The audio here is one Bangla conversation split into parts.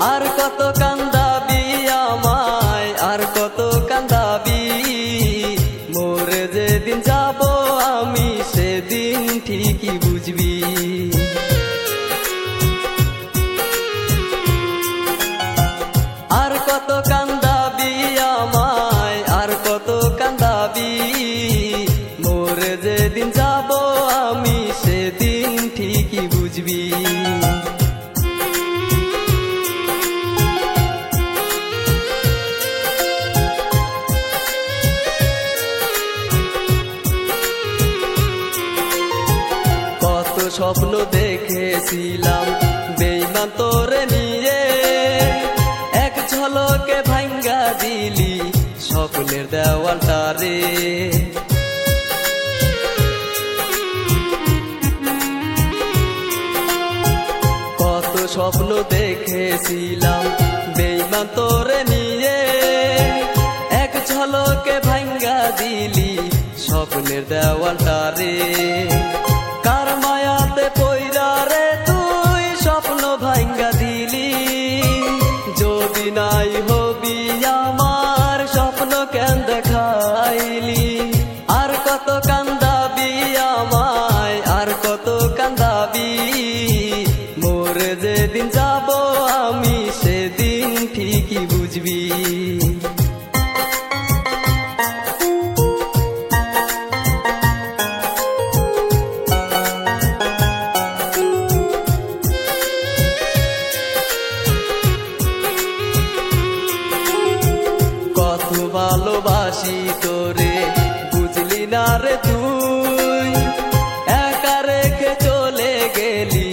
আর কত কান্দাবি আমায়, আর কত কান্দাবি, মোরে যেদিন যাব আমি সেদিন ঠিকই বুঝবি। আর কত কান্দাবি আমায়, আর কত কান্দাবি, মোরে যেদিন যাব আমি সেদিন ঠিকই বুঝবি। কত স্বপ্ন দেখেছিলাম বেঈমান তোরে নিয়ে, এক ঝলকে ভাঙ্গা দিলি স্বপ্নের দেওয়ালটা রে। কত স্বপ্ন দেখেছিলাম বেঈমান তোরে নিয়ে, এক ঝলকে ভাঙ্গা দিলি স্বপ্নের দেওয়ালটা রে। কার মায়াতে পইরা রে তুই স্বপ্ন ভাঙ্গা দিলি, যদি নাই হবি আমার স্বপ্ন কেন দেখাইলি। আর কত কান্দাবি আমায়, আর কত কান্দাবি, মোরে যেদিন যাব আমি সেদিন ঠিকই বুঝবি। কত ভালোবাসি তোরে বুঝলি না রে তুই, একা রেখে চলে গেলি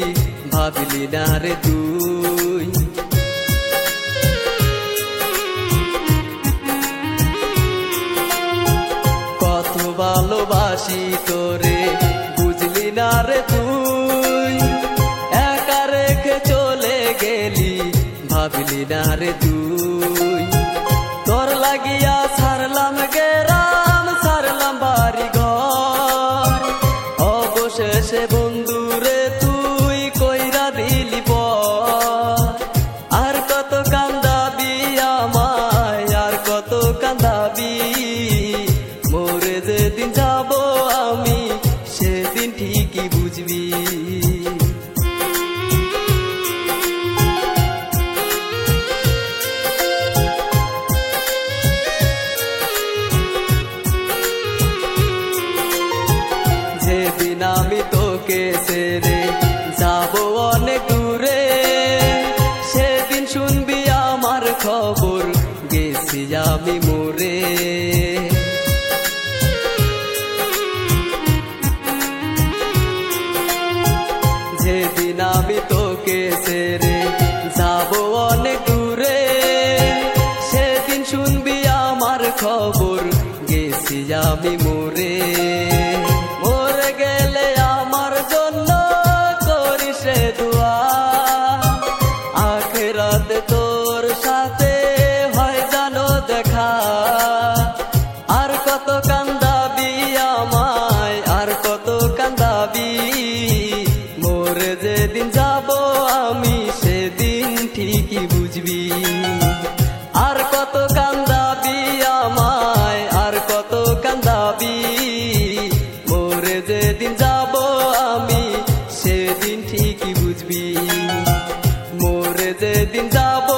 ভাবলি না রে তুই। কত ভালোবাসি তোরে বুঝলি না রে তুই, একা রেখে চলে গেলি ভাবলি না রে তুই। তোর লাগিয়া ছাড়লাম গেরাম, ছাড়লাম বাড়ি ঘর, অবশেষে বন্ধুরে তুই কইরা দিলি পর। আর কত কান্দাবি আমায়, আর কত কান্দাবি, মোরে যেদিন যাব আমি সেদিন ঠিকই বুঝবি। যেদিন আমি তোকে ছেড়ে যাব অনেক দূরে, সেদিন শুনবি আমার খবর গেছি আমি মরে। যেদিন আমি তোকে ছেড়ে যাব অনেক দূরে, সেদিন শুনবি আমার খবর গেছি আমি মরে। মরে গেলে আমার জন্য করিস দোয়া, আখিরাতে তোর সাথে হয় জানো দেখা। আর কত কান্দাবি আমায়, আর কত কান্দাবি, মোরে যেদিন যাব আমি সেদিন ঠিকই বুঝবি। আর কত কান্দাবি আমায়, আর কত কান্দাবি, মোরে যেদিন যাব আমি সেদিন ঠিকই বুঝবি। মোরে যেদিন যাব